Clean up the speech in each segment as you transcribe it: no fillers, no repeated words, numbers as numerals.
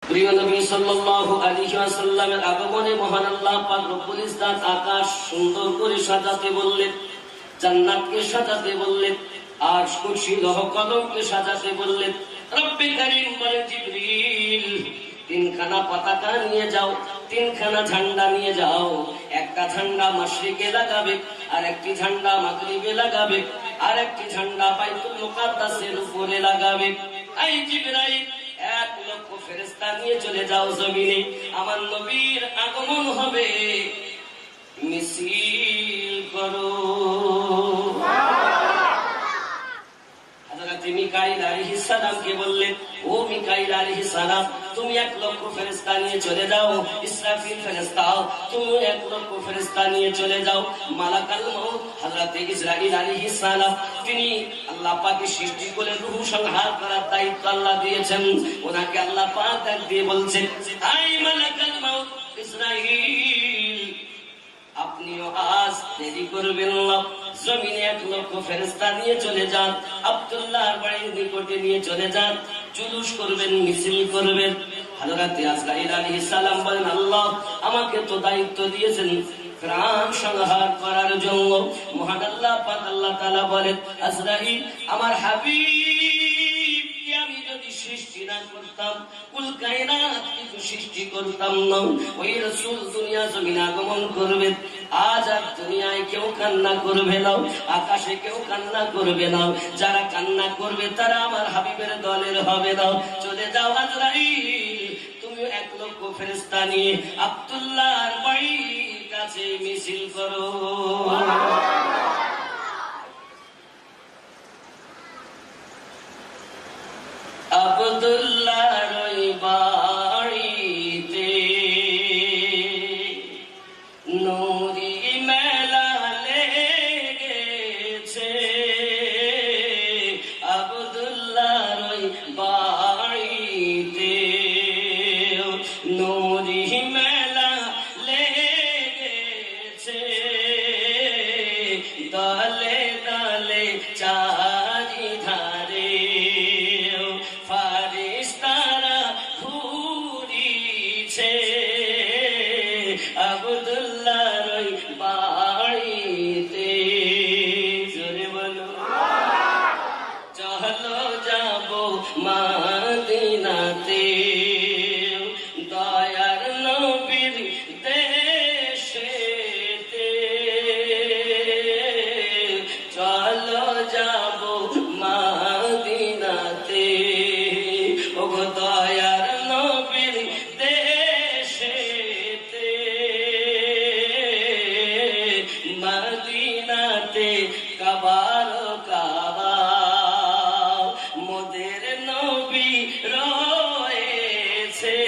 প্রিয় নবী সাল্লাল্লাহু আলাইহি ওয়াসাল্লামের আগমনে মহান আল্লাহ পাক রব্বুল ইজ্জত আকাশ সুন্দর করে সাজাতে বললেন, জান্নাতকে সাজাতে বললেন, আরশ কুরসি লৌহ কলমকে সাজাতে বললেন। রব্বে কারীম বলেন, জিবরিল তিনখানা পতাকা নিয়ে যাও, তিনখানা ঝান্ডা নিয়ে যাও। একটা ঝান্ডা মাশরিকে লাগাবে, আর একটি ঝান্ডা মাগরিবে লাগাবে, আর একটি ঝান্ডা বাইতুল মুকাদ্দাসের উপরে লাগাবে। এই জিবরাইল 1 লক্ষ ফেরেশতা নিয়ে চলে যাও জমিনে, আমার নবীর আগমন হবে, মিছিল করো। হযরত মিকাইল আলাইহিস সালামকে বললেন, ও মিকাইল আলাইহিস সালাম, তুমি 1 লক্ষ ফেরেশতা নিয়ে চলে যাও। ইসরাফিল ফেরেশতা, তুমি 1 লক্ষ ফেরেশতা নিয়ে চলে যাও। মালাকাল মউত হযরত ইসরাইল আলাইহিস সালাম, তিনি আল্লাহ পাকের সৃষ্টি করে রূহ সংহার করার দায়িত্ব আল্লাহ দিয়েছেন। ওনাকে আল্লাহ পাক ডাক দিয়ে বলছেন, আই মালাকাল মউত ইসরাইল, আপনিও আজ দেরি করবেন না, জমিনে 1 লক্ষ ফেরেশতা নিয়ে চলে যান, আব্দুল্লাহর বাড়ির নিকটে নিয়ে চলে যান, জুলুস করবেন, মিছিল করবেন। হযরত আজরাইল আলাইহিস সালাম বলেন, আল্লাহ আমাকে তো দায়িত্ব দিয়েছেন প্রাণ সংহার করার জন্য। মহান আল্লাহ পাক আল্লাহ তাআলা বলেন, আজরাইল আমার হাবিবকে আমি যদি সৃষ্টি না করতাম, কুল কায়নাত কিছু সৃষ্টি করতাম না, ওই রাসূল দুনিয়া জমিনে আগমন করবে। আজ আর দুনিয়ায় কেউ কান্না করবে না, আকাশে কেউ কান্না করবে না, যারা কান্না করবে তারা আমার হাবিবের দলের হবে না। চলে যাও আজরাইল, তুমি 1 লক্ষ ফেরেশতা নিয়ে আব্দুল্লাহর বাড়ির কাছে মিছিল করো। আব্দুল্লাহর বাড়িতে নূরি মেলা লেগেছে, আব্দুল্লাহর বাড়িতে নূরি মেলা লেগেছে, দলে দলে চারিধারে ফারিস্তারা ঘুরিছে, আব্দুল্লাহর বাড়িতে। জোরে বলো, চলো যাব মদিনাতে, দয়ার নবীর দেশেতে, চলো যাব মদিনাতে, ওগো দয়ার নবীর দেশেতে, মদিনাতে কাবার কাবা মোদের নবী রয়েছে,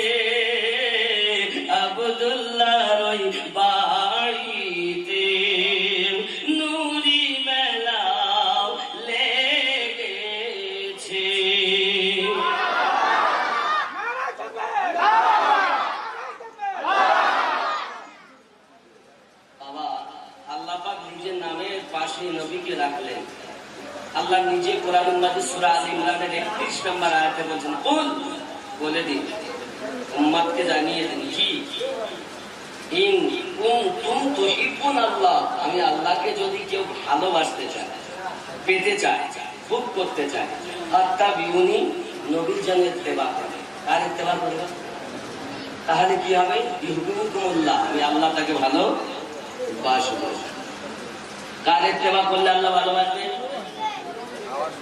আব্দুল্লাহর বাড়িতে নূরি মেলা লেগেছে। বাবা, আল্লাহ পাক নিজের নামের পাশে নবীকে রাখলেন। আল্লাহ নিজে কোরআন মাজিদ সূরা আল ইমরানের 31 নম্বর আয়াতে বলেন, কুল, বলে দিন, উম্মতকে জানিয়ে দিন, কি ইন কুনতুম তুহিব্বুনাল্লাহ, আমি আল্লাহকে যদি কেউ ভালোবাসতে চায়, পেতে চায়, খুব করতে চায়, ফাত্তাবিউনি, নবীর জন্য ইত্তেবা করবে। কার ইত্তেবা করবে? তাহলে কি হবে? ইউহিব্বুকুমুল্লাহ, আমি আল্লাহ তাকে ভালোবাসবো। কার ইত্তেবা করলে আল্লাহ ভালোবাসবেন?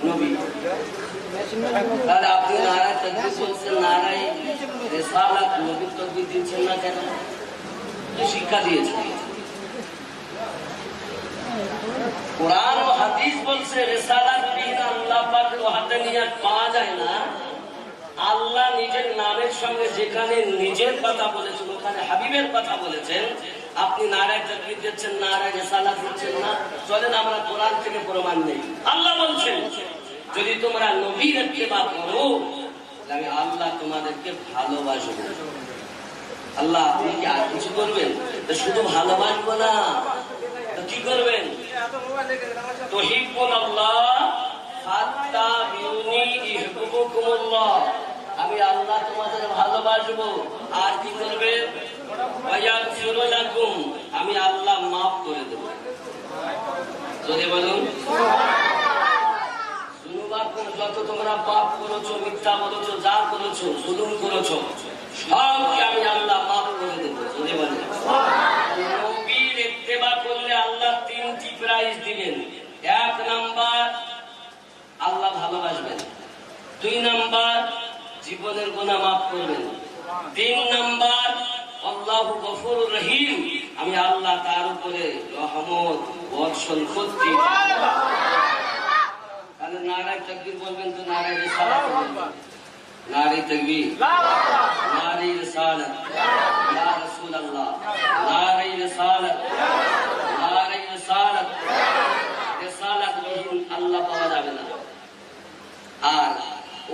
নবী। তাহলে আপনি নারায় তাকবীর বলছেন, নারায় রিসালাত, নবীর তাকবীর দিচ্ছেন না কেন? শিক্ষা দিয়েছে কোরআন ও হাদিস বলছে, রিসালাত বিহীন আল্লাহ পাকের ওয়াহদানিয়ত পাওয়া যায় না। আল্লাহ নিজের নামের সঙ্গে যেখানে নিজের কথা বলেছেন, ওখানে হাবিবের কথা বলেছেন। আপনি নারায় তাকবীর দিচ্ছেন, নারায় রিসালাত দিচ্ছেন না। চলেন আমরা কোরআন থেকে প্রমাণ নেই। আল্লাহ বলছেন, যদি তোমরা নবীর ইত্তেবা করো, আমি আল্লাহ তোমাদেরকে ভালোবাসবো। আল্লাহ আপনি কি আর কিছু করবেন? শুধু ভালোবাসবো না, কি করবেন? তুহিব্বুনাল্লাহ ফাত্তাবিউনি ইউহিব্বুকুমুল্লাহ, আমি আল্লাহ তোমাদের ভালোবাসবো। আর কি করবে? আমি আল্লাহ মাফ করে দেবো। যদি বলুন যত তোমরা পাপ করেছো, মিথ্যা বলেছো, যা করেছো, জুলুম করেছো, সবকে আমি আল্লাহ মাফ করে দেবো। যদি বলেন নবীর ইত্তেবা করলে আল্লাহ 3টি প্রাইজ দিবেন। 1 নাম্বার আল্লাহ ভালোবাসবেন, 2 নাম্বার জীবনের গুনাহ মাফ করবেন, 3 নাম্বার আল্লাহু গফুরুর রহিম, আমি আল্লাহ তার উপরে রহমত বর্ষণ করছি। তাহলে নারায়ে তাকবীর বলবেন তো নারায়ে রিসালাত বলবেন। নারায়ে তাকবীর, নারায়ে রিসালাত, ইয়া রাসূলুল্লাহ, নারায়ে রিসালাত, নারায়ে রিসালাত। রিসালাত বিহীন আল্লাহ পাওয়া যাবে না। আর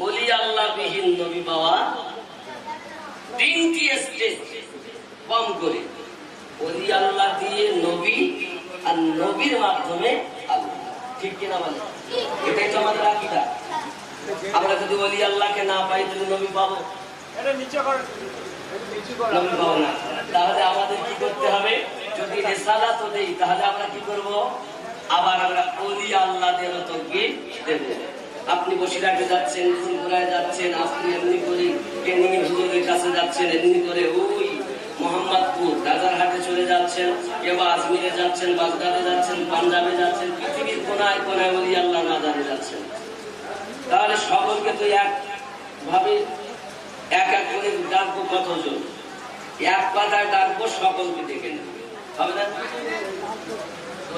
ওলি আল্লাহ বিহীন নবী পাওয়া 3টি স্টেজ কম করে। ওলি আল্লাহ দিয়ে নবী, আর নবীর মাধ্যমে আল্লাহ। ঠিক কিনা বলেন? এটাই তো আমাদের আকীদা। আমরা যদি ওলি আল্লাহকে না পাই তাহলে নবী পাবো? নবী পাবো না। তাহলে আমাদের কি করতে হবে? যদি রিসালাতও দেই তাহলে আমরা কি করব? আবার আমরা ওলি আল্লাহদেরও তাকবীর দেব। আপনি বসিরহাটে যাচ্ছেন, ফুলপুরায় যাচ্ছেন, আপনি এমনি করে কেনিং হুজুরের কাছে যাচ্ছেন, এমনি করে ওই মোহাম্মদপুর রাজারহাটে চলে যাচ্ছেন, এবার আজমিরে যাচ্ছেন, বাগদাদে যাচ্ছেন, পাঞ্জাবে যাচ্ছেন, পৃথিবীর কোনায় কোনায় ওলি আল্লাহ মাজারে যাচ্ছেন। তাহলে সকলকে তো একভাবে এক এক করে ডাকবো কতজন? এক পাতায় ডাকবো, সকলকে ডেকে নেব, হবে না?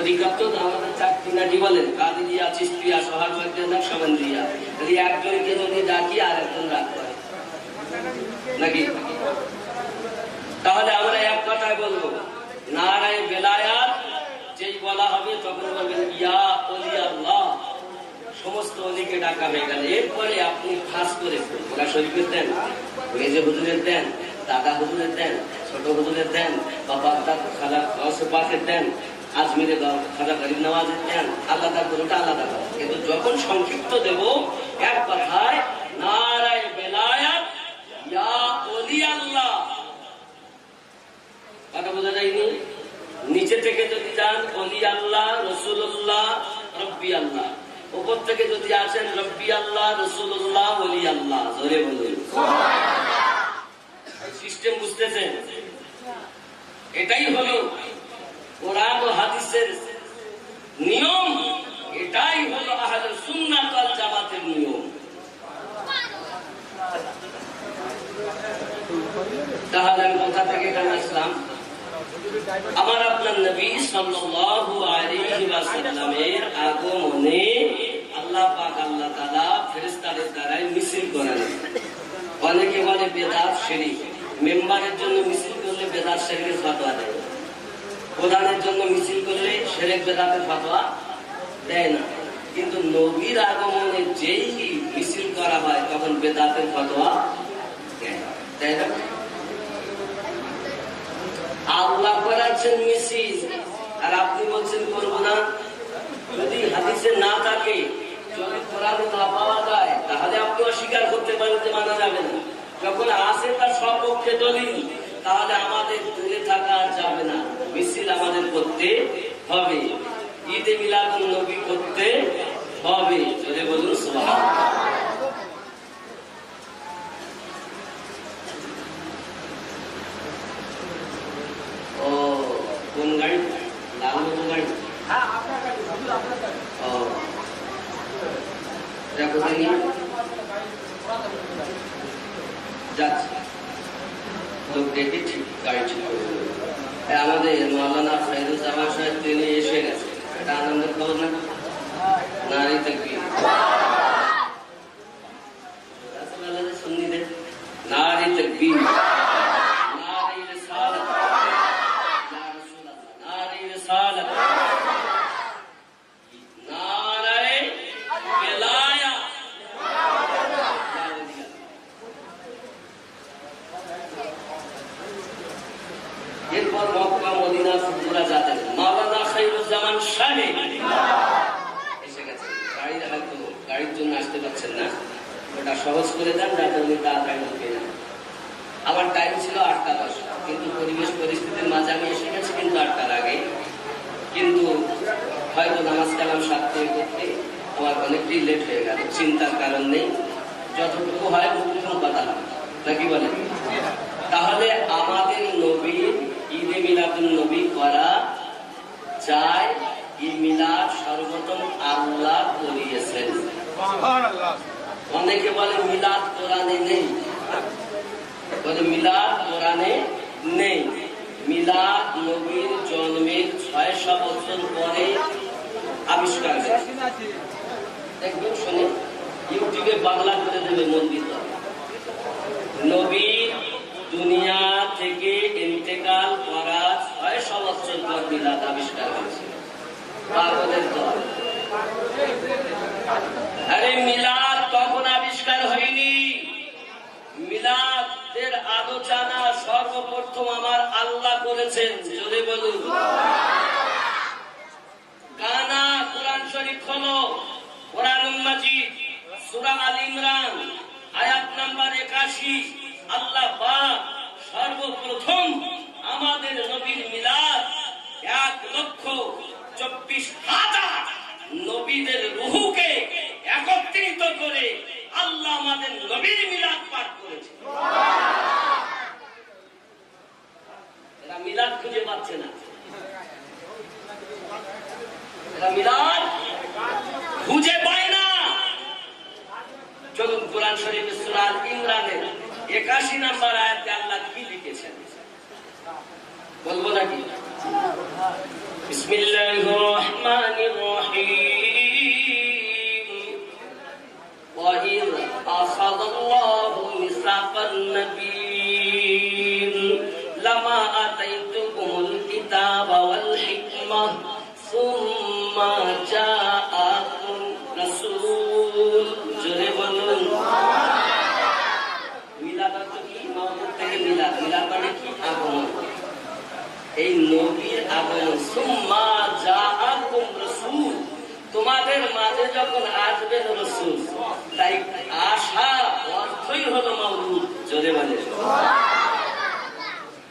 অধিকার আমাদের 4টি নাকি বলেন, কাদিরিয়া, চিশতিয়া, সোহারওয়ার্দিয়া, নকশবন্দিয়া। যদি একজনকে যদি ডাকি আর একজন রাখতে নাকি? তাহলে আমরা এক কথায় বলবো নারায়ে বেলায়াত। যেই বলা হবে তখন বলবেন ইয়া ওলি আল্লাহ। সমস্ত অলিকে ডাকা হয়ে গেল। এরপরে আপনি খাস করে ওরা শরীফের দেন, মেজে হুজুরের দেন, দাদা হুজুরের দেন, ছোট হুজুরের দেন, বাবা খালা পাকের দেন, আজমিরে খাজা গরিব নওয়াজের দেন, আলাদা করে ওটা আলাদা করে। কিন্তু যখন সংক্ষিপ্ত দেব এক কথায় নারায়ে বেলায়াত, ইয়া ওলি আল্লাহ। কথা বোঝা যায়নি? নিচে থেকে যদি যান ওলি আল্লাহ, রাসূলুল্লাহ, রব্বি আল্লাহ। উপর থেকে যদি আসেন রব্বি আল্লাহ, রাসূলুল্লাহ, ওলি আল্লাহ। জোরে বলুন সুবহানাল্লাহ। সিস্টেম বুঝতেছেন? এটাই হলো কোরআন ও হাদিসের নিয়ম। এটাই হলো আহলে সুন্নাত ওয়াল জামাতের নিয়ম। তাহলে আমি কোথা থেকে এখানে আসলাম? আমার আপনার নবী সাল্লাল্লাহু আলাইহি ওয়াসাল্লামের আগমনে আল্লাহ পাক আল্লাহ তাআলা ফেরেশতাদের দ্বারা মিছিল করেন। অনেকে বলে বেদাত শিরক। মেম্বারের জন্য মিছিল করলে বেদাত শিরকের ফতোয়া দেয়। প্রধানের জন্য মিছিল করলে শিরক বেদাতের ফতোয়া দেয় না। কিন্তু নবীর আগমনে যেই মিছিল করা হয় তখন বেদাতের ফতোয়া দেয় না। আল্লাহ করাচ্ছেন মিছিল আর আপনি বলছেন করবো না। যদি হাদিসে না থাকে, যদি কোরআনে না পাওয়া যায়, তাহলে আপনি অস্বীকার করতে পারেন যে মানা যাবে না। যখন আসে তার সপক্ষে দলিল, তাহলে আমাদের দূরে থাকা আর যাবে না। মিছিল আমাদের করতে হবে, ঈদে মিলাদুন নবী করতে হবে। যদি বলুন সুবহানাল্লাহ। কোন গাড়ি? লাল মতো গাড়ি? যাচ্ছে লোক দেখে ঠিক গাড়ি ঠিক করে। আমাদের মাওলানা ফয়জুজ্জামান সাহেব তিনি এসে গেছে। এটা আনন্দের খবর না? নারায়ে তাকবীর, সুন্নিদের নারায়ে তাকবীর, নারায়ে রিসালাত, ইয়া রাসূলুল্লাহ, নারায়ে রিসালাত, নারায়ে বেলায়াত। এরপর মক্কা মদিনা ফুরফুরা যাতেন মাওলানা খায়রুজ্জামান সাহেব এসে গেছেন। গাড়ির জন্য আসতে পারছেন না, ওটা সহজ করে দেন যাতে উনি তাড়াতাড়ি ঢুকে যান। আমার টাইম ছিল 8:10, কিন্তু পরিবেশ পরিস্থিতির মাঝে আমি এসে গেছি কিন্তু 8টার আগে। কিন্তু হয়তো নামাজ কালাম সাথে করতে আমার অনেকটাই লেট হয়ে গেল, চিন্তার কারণ নেই, যতটুকু হয় প্রথম কথা হবে নাকি বলেন। তাহলে আমাদের নবীর ঈদে মিলাদুন নবী করা যায়। ঈদ মিলাদ সর্বপ্রথম আল্লাহ করিয়েছেন। অনেকে বলে মিলাদ কোরআনে নেই, বলে মিলাদ কোরআনে নেই। মিলাদ নবীর জন্মের 600 বছর পরে আবিষ্কার হয়েছে। দেখবেন শুনে, ইউটিউবে বাংলা করে দেবে মন্দির। নবীর দুনিয়া থেকে ইন্তেকাল করার 600 বছর পর মিলাদ আবিষ্কার হয়েছে। পাগলের দল। আরে মিলাদ তখন আবিষ্কার হয়নি। মিলাদের আলোচনা সর্বপ্রথম আমার আল্লাহ করেছেন। জোরে বলুন। গানা কোরআন শরীফ হলো কোরআনুল মাজিদ সূরা আল ইমরান আয়াত নাম্বার 81। আল্লাহ পাক সর্বপ্রথম আমাদের নবীর মিলাদ 1,24,000 নবীদের রূহকে একত্রিত করে আল্লাহ আমাদের নবীর মিলাদ পাঠ করেছে। এরা মিলাদ খুঁজে পাচ্ছে না, এরা মিলাদ খুঁজে পায় না। চলুন কোরআন শরীফের সূরা আল ইমরানের 81 নম্বর আয়াতে আল্লাহ কি লিখেছেন বলবো নাকি? বিসমিল্লাহির রহমানির রহিম। ওয়া ইয আখাযাল্লাহু মিসাকান নাবিয়্যিন লামা আতাইতুকুমুল কিতাবা ওয়াল হিকমাহ সুম্মা জাআকুম রাসূল। জোরে বলুন। মিলাদ অর্থ কি? মাওলাদ থেকে মিলাদ। মিলাদ মানে কি? আগমন। এই নবীর আগমন। সুম্মা জাআকুম রাসূল, তোমাদের মাঝে যখন আসবেন রাসূল, তাই আশা অর্থই হলো মাওলুদ। জোরে বলে।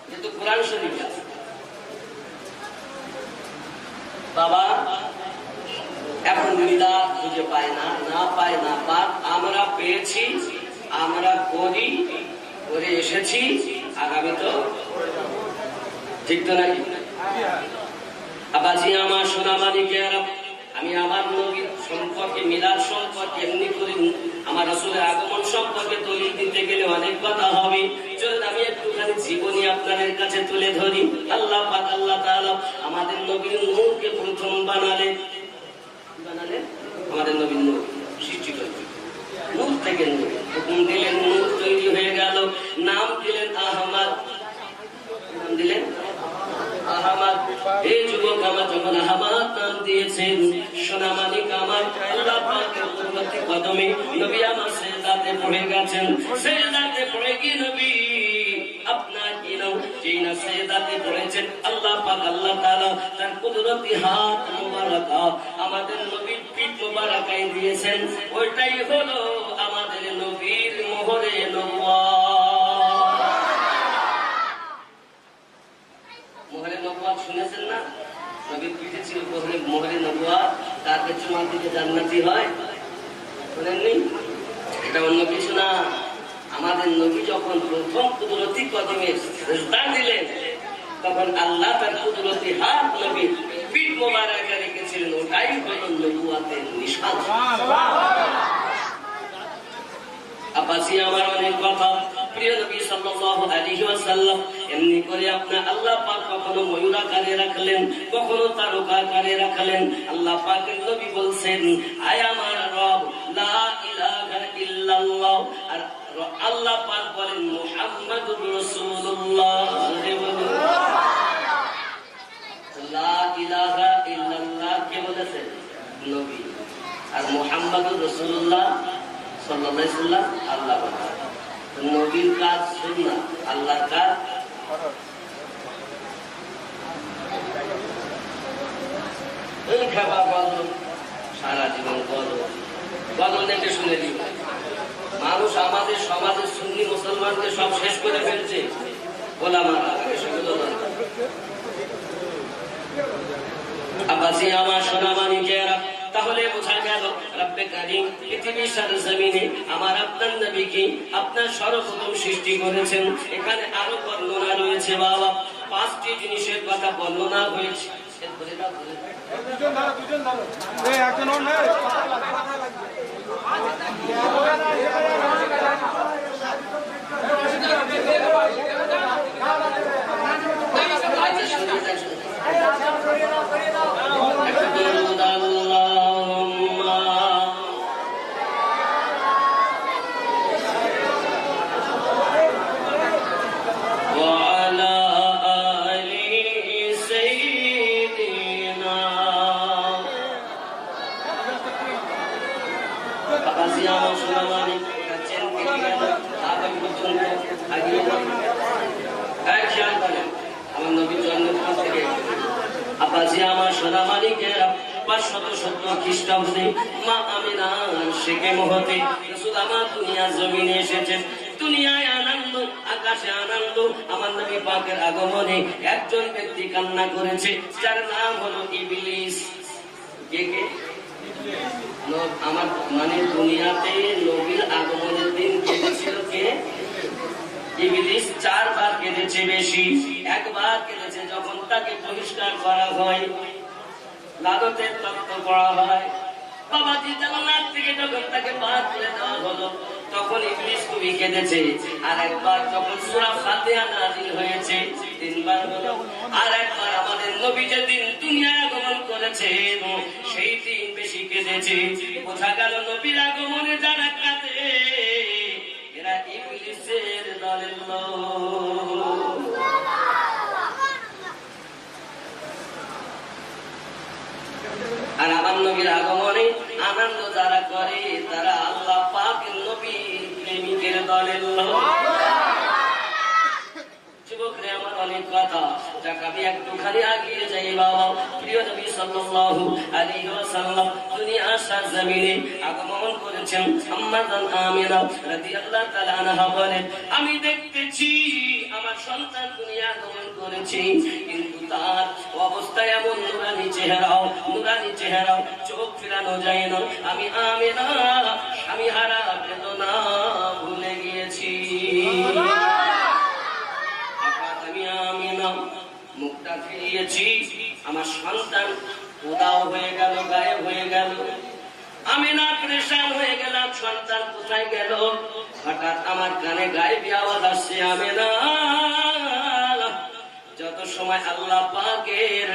কিন্তু কোরআন শরীফ আছে বাবা। এখন মিলাদ খুঁজে পায় না, না পায় না পাক। আমরা পেয়েছি, আমরা করি, করে এসেছি, আগামী তো ঠিক তো নাকি? আবাজি আমার সোনা মালিকের, আমি আমার নবীর সম্পর্কে মিলাদ সম্পর্কে এমনি করি, আমার রাসূলের আগমন সম্পর্কে দলিল দিতে গেলে অনেক কথা হবে। চলুন আমি একটুখানি জীবনী আপনাদের কাছে তুলে ধরি। আল্লাহ পাক আল্লাহ তাআলা আমাদের নবীর নূরকে প্রথম বানালেন আমাদের নবীর নূর সৃষ্টি করলেন। নূর থেকে নূর হুকুম দিলেন, নূর তৈরি হয়ে গেল। নাম দিলেন আহমদ। নাম দিলেন আহমদ। এই যুবক আমার যখন আহমদ নাম দিয়েছেন, সোনা মালিক আমার আল্লাহ পাকের কুদরতি কদমে নবী আমার সিজদাতে পড়ে গেছেন। সিজদাতে পড়ে গিয়ে নবী আপনার কি নাম যেই না সিজদাতে পড়েছেন, আল্লাহ পাক আল্লাহ তাআলা তার কুদরতি হাত মোবারক আমাদের নবীর পিঠ মোবারকায় দিয়েছেন। ওইটাই হলো আমাদের নবীর মোহরে নবুয়ত। মোহরে নবুয়ত শুনেছেন না? নবীর পিঠে ছিল মোহরে নবুয়ত। তাকে চুমা দিলে জান্নাতি হয়, শোনেননি? এটা অন্য কিছু না। আমাদের নবী যখন প্রথম কুদরতি কদমে সিজদা দিলেন, তখন আল্লাহ তার কুদরতি হাত নবীর পিঠ মোবারকে রেখেছিলেন। ওটাই হলো নবুয়তের নিশান। আব্বাসি আমার অনেক কথা। প্রিয় নবী সাল্লাল্লাহু আলাইহি ওয়াসাল্লাম এমনি করে আপনার আল্লাহ পাক কখনো ময়ূর আকারে রাখলেন, কখনো তারকা আকারে রাখলেন। আল্লাহ পাকের নবী বলছেন, আয় আমার রব, লা ইলাহা ইল্লাল্লাহ। আর আল্লাহ পাক বলেন মুহাম্মাদুর রাসূলুল্লাহ। লা ইলাহা ইল্লাল্লাহ কে বলেছেন? নবী। আর মুহাম্মাদুর রাসূলুল্লাহ সাল্লাল্লাহু আলাইহি ওয়াসাল্লাম আল্লাহ বলেন। নবীর কাজ সুন্নাত, আল্লাহর কাজ এই খাবার বদল। সারা জীবন বদল বদল দেখে শুনে দিব। মানুষ আমাদের সমাজের সুন্নি মুসলমানকে সব শেষ করে ফেলছে। ওলামারা সেগুলো আব্বাসি আমার সোনা মানিকেরা, তাহলে বোঝা গেল রব্বে কারীম পৃথিবীর সরজমিনে আমার আপনার নবীকে আপনার সর্বপ্রথম সৃষ্টি করেছেন। এখানে আরো বর্ণনা রয়েছে বাবা, 5টি জিনিসের কথা বর্ণনা হয়েছে। আমার সোনা মালিকেরা 570 খ্রিস্টাব্দে মা আমিনা শেখে মহতে রাসূল আমার দুনিয়া জমিনে এসেছেন। দুনিয়ায় আনন্দ, আকাশে আনন্দ। আমার নবী পাকের আগমনে একজন ব্যক্তি কান্না করেছে, যার নাম হলো ইবলিস। কে কে? আমার মানে দুনিয়াতে নবীর আগমনের দিন কেঁদেছিল কে? ইবলিস 4 বার কেঁদেছে বেশি। একবার কেঁদেছে যখন তাকে বহিষ্কার করা হয়, লাদতের তত্ত্ব পড়া হয়, বাবাজি জান্নাত থেকে যখন তাকে বাদ করে দেওয়া হলো, তখন ইবলিস খুবই কেঁদেছে। আর একবার যখন সূরা ফাতিহা নাযিল হয়েছে 3 বার হলো। আর একবার আমাদের নবী যেদিন দুনিয়ায় আগমন করেছেন সেই দিন বেশি কেঁদেছে। বোঝা গেল নবীর আগমনে যারা কাঁদে এরা ইবলিসের দলের লোক। আর আমার নবীর আগমনে আনন্দ যারা করে তারা আল্লাহ পাকের নবী প্রেমিকের দলের লোক। যুবকরে আমার অনেক কথা, যাক আমি একটুখানি আগিয়ে যাই বাবা। প্রিয় নবী সাল্লাল্লাহু আলাইহি ওয়াসাল্লাম দুনিয়ার সরজমিনে আগমন করেছেন। আম্মা জান আমিনা রাদিয়াল্লাহু তাআলা আনহা বলেন, আমি দেখতেছি আমার সন্তান দুনিয়া আগমন করেছে, কিন্তু তার অবস্থা এমন নুরানি চেহারা, চোখ ফেরানো যায় না। আমি আমিনা স্বামী হারা বেদনা ভুলে গিয়েছি। মুখটা ফিরিয়েছি, আমার সন্তান উদাও হয়ে গেল, গায়েব হয়ে গেল। আমি না পরেশান হয়ে গেলাম, সন্তান কোথায় গেল? হঠাৎ আমার কানে গায়েবী আওয়াজ আসছে, আমি না। যত সময় আল্লাহ পাকের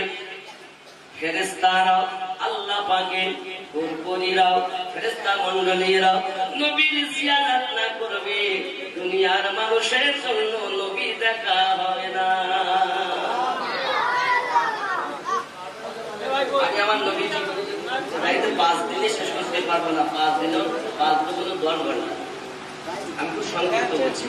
ফেরেশতারা, আল্লাহ পাকের পরিরা, ফেরেশতা মণ্ডলীরা নবীর জিয়ারত না করবে, দুনিয়ার মানুষের জন্য নবী দেখা হবে না। আমি আমার নবীজি তাইতে 5 দিনে শেষ করতে পারবো না। 5 দিনও 5 দুগুণ 10 ঘন্টা। আমি খুব সংক্ষিপ্ত বলছি।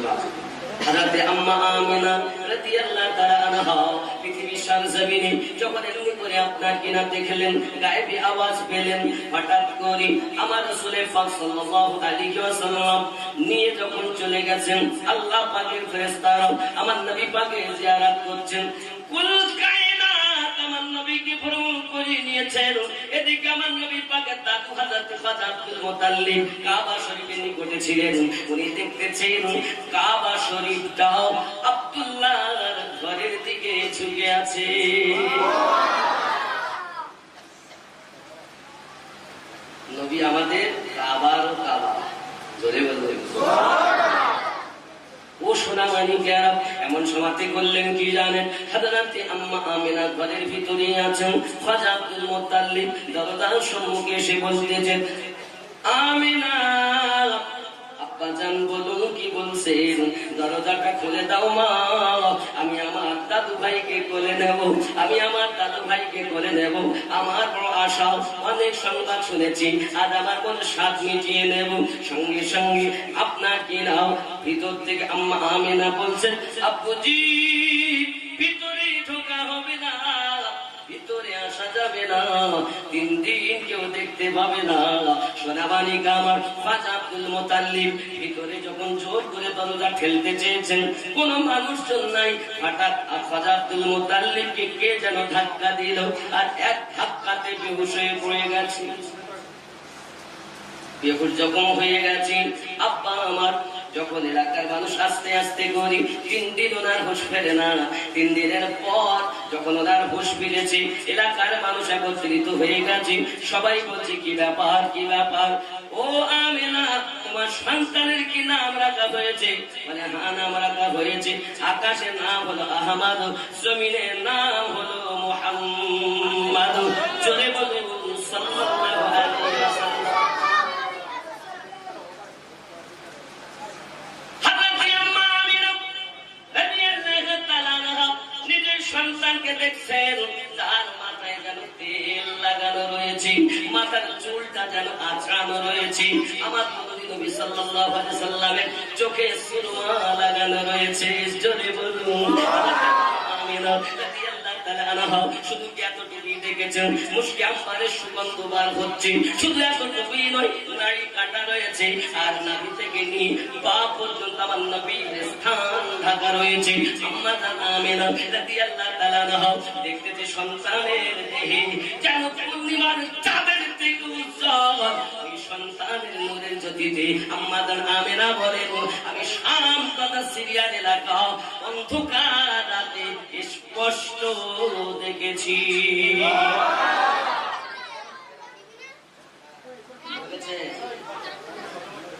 হযরতে আম্মা আমিনা রাদিয়াল্লাহু তাআলা আনহা পৃথিবীর সরজমিনে যখন এমনি করে আপনার কিনা দেখলেন, গায়েবী আওয়াজ পেলেন, হঠাৎ করে আমার রাসূল পাক সাল্লাল্লাহু আলাইহি ওয়াসাল্লাম নিয়ে যখন চলে গেছেন, আল্লাহ পাকের ফেরেশতারা আমার নবী পাকের জিয়ারত করছেন। কুল কায়নাত আমার নবীকে ভ্রমণ করে নিয়েছেন। এদিকে আমার নবী পাকের দাদু হযরত খাজা আব্দুল মুতাল্লিব কাবা শরীফের নিকটে ছিলেন। উনি দেখতেছেন কাবা শরীফটাও আব্দুল্লাহর ঘরের দিকে ঝুঁকে আছে। নবী আমাদের কাবারও কাবা, জোরে বলবেন ও সোনা মানিকেরা। এমন সমাপ্তি করলেন কি জানেন? হযরতে আম্মা আমিনা ঘরের ভিতরেই আছেন। খাজা আব্দুল মুতাল্লিব দরজার সম্মুখে এসে বলতেছেন, আমিনা আব্বাজান বলুন কি বলছেন? দরজাটা খুলে দাও মা, আমি আমার দাদু ভাইকে কোলে নেব, আমার বড় আশা, অনেক সংবাদ শুনেছি, আজ আমার কোন স্বাদ মিটিয়ে নেব। সঙ্গে সঙ্গে আপনার কি নাও? ভিতর থেকে আম্মা আমিনা বলছেন, আব্বুজি ভিতরে ঢোকা হবে না, ভিতরে আসা যাবে না, 3 দিন কেউ দেখতে পাবে না। সোনাবানিকা আমার খাজা আব্দুল মুতাল্লিব ভিতরে যখন জোর করে দরজা ঠেলতে চেয়েছেন, কোন মানুষজন নাই। হঠাৎ খাজা আব্দুল মুতাল্লিবকে কে যেন ধাক্কা দিল, আর এক ধাক্কাতে বেহুশ হয়ে পড়ে গেছে। বেহুশ যখন হয়ে গেছে, আব্বা আমার যখন এলাকার মানুষ আস্তে আস্তে করি 3 দিন ওনার হুঁশ ফেরে না। 3 দিনের পর যখন ওনার হুঁশ ফিরেছে, এলাকার মানুষ একত্রিত হয়ে গেছে। সবাই বলছে কি ব্যাপার, কি ব্যাপার? ও আমেনা, তোমার সন্তানের কি নাম রাখা হয়েছে? মানে হ্যাঁ, নাম রাখা হয়েছে। আকাশের নাম হলো আহমদ, জমিনের নাম হলো মুহাম্মদ। জোরে বলুন সাল্লাল্লাহু আলাইহি ওয়াসাল্লাম। সন্তানকে দেখছেন, তার মাথায় যেন তেল লাগানো রয়েছে, মাথার চুলটা যেন আঁচড়ানো রয়েছে। আমার নবী সাল্লাল্লাহু আলাইহি ওয়াসাল্লামের চোখে সুরমা লাগানো রয়েছে। জোরে বলুন আমিনা রাদিয়াল্লাহু তাআলা আনহা। শুধু কি এতটুকুই দেখেছেন? মুশকি আম্বারের সুগন্ধ বার হচ্ছে। শুধু এতটুকুই নয়, নাড়ি কাটা রয়েছে, আর নাভি থেকে নিয়ে পা পর্যন্ত আমার নবীর স্থান ঢাকা রয়েছে। আম্মা আমিনা রাদিয়াল্লাহু তাআলা আনহা দেখতেছে সন্তানের দেহে যেন পূর্ণিমার চাঁদের থেকে উজ্জ্বল। ওই সন্তানের নূরের জ্যোতিতে আম্মা আমিনা বলেন, আমি শাম তথা সিরিয়ার এলাকা অন্ধকার রাতে স্পষ্ট দেখেছি।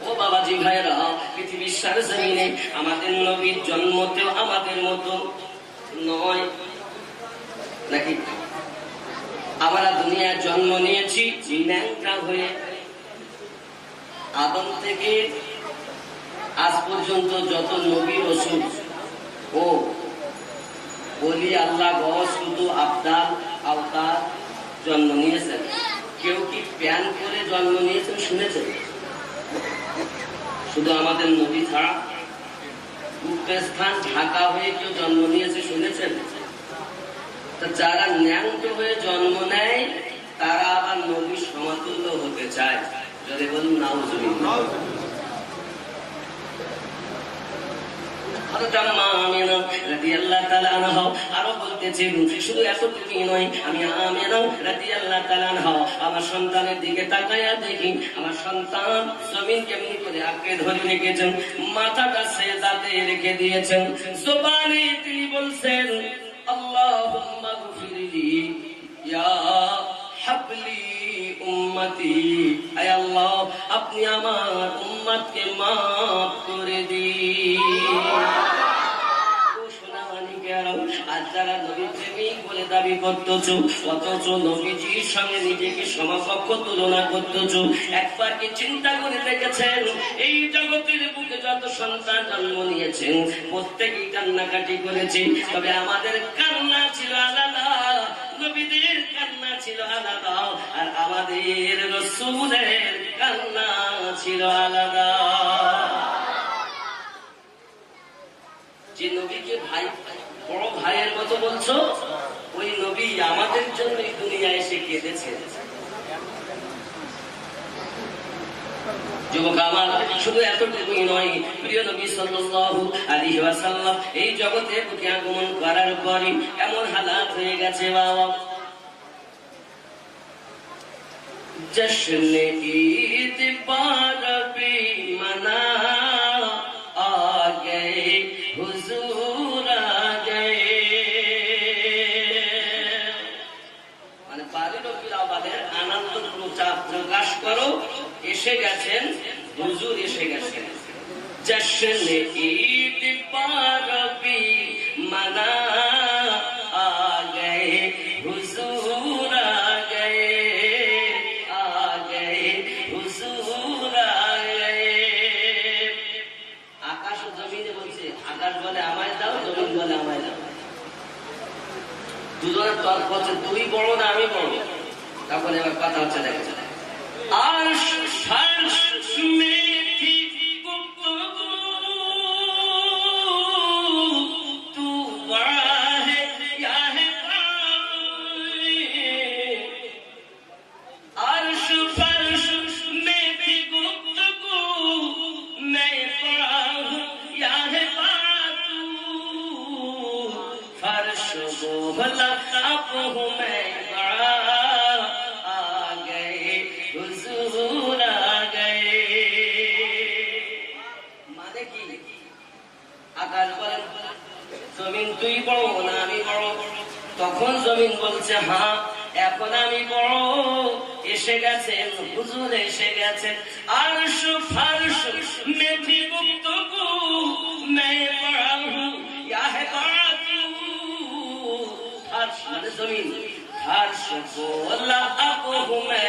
ও বাবাজি ভাইরা, পৃথিবীর সারা জমিনে আমাদের নবীর জন্মতেও আমাদের মতো নয় নাকি? আমরা দুনিয়ায় জন্ম নিয়েছি ন্যাংটা হয়ে। আদম থেকে আজ পর্যন্ত যত নবী রাসূল ও বলি আল্লাহ শুধু আবদাল আওতার জন্ম নিয়েছেন। কেউ কি প্যান করে জন্ম নিয়েছেন শুনেছেন? শুধু আমাদের নবী ছাড়া স্থান ঢাকা হয়ে কেউ জন্ম নিয়েছে শুনেছেন? যারা ন্যাংট হয়ে জন্ম নেয় তারা আবার নবীর সমতুল্য হতে চায়। যদি বলুন নাউজুবিল্লাহ। আরো বলতেছেন, শুধু এতটুকুই নয়, আমি আমিনা রাদিয়াল্লাহু তাআলা আনহা আমার সন্তানের দিকে তাকায়া দেখি আমার সন্তান জমিন কেমন করে আঁকড়ে ধরে রেখেছেন, মাথাটা সেজদাতে রেখে দিয়েছেন। জবানে তিনি বলছেন, আল্লাহুম্মা গফিরলি ইয়া হাবলি উম্মতি, আয় আল্লাহ আপনি আমার উম্মতকে মাফ করে দিন। আর যারা নবীর প্রেমিক বলে দাবি করতেছ, অথচ নবীজির সঙ্গে নিজেকে সমকক্ষ তুলনা করতেছ, একবার কি চিন্তা করে দেখেছেন এই জগতের বুকে যত সন্তান জন্ম নিয়েছেন প্রত্যেকেই কান্নাকাটি করেছে, তবে আমাদের কান্না ছিল আলাদা, নবীদের কান্না ছিল আলাদা, আর আমাদের রাসূলের কান্না ছিল আলাদা। যে নবীকে ভাই বড় ভাইয়ের মতো বলছো, ওই নবী আমাদের জন্য এই দুনিয়ায় এসে কেঁদেছে। যুবক আমার, শুধু এতটুকুই নয়, প্রিয় নবী সাল্লাল্লাহু আলাইহি ওয়াসাল্লাম এই জগতে বুকে আগমন করার পরই এমন হালাত হয়ে গেছে বাবা। জশ্নে ঈদ পারবি মানা আ গয়ে হুজুর আ গয়ে, মানে বাড়ি রবির আবাদের আনন্দ প্রকাশ করো, এসে গেছেন হুজুর, এসে গেছেন। জশ্নে ঈদ পারবি মানা আ গয়ে হুজুর আ গয়ে, আকাশ ও জমিনে বলছে, আকাশ বলে আমায় দাও, জমিন বলে আমায় দাও। দুজনের তর্ক হচ্ছে, তুই বড় না আমি বড়। তখন এবার কথা হচ্ছে, দেখেছে আর बोला अब हूँ मैं बड़ा आ गए हुजूर आ गए মানে কি আকাশ বলেন জমিন তুই বড় না আমি বড় তখন জমিন বলছে হ্যাঁ এখন আমি বড় এসে গেছেন হুজুর এসে গেছেন আরশ ফারশ মে ভি গুফতগু मैं बड़ा हूँ या है बड़ा तू फर्श মানে জমিন फर्श बोला अब हूँ मैं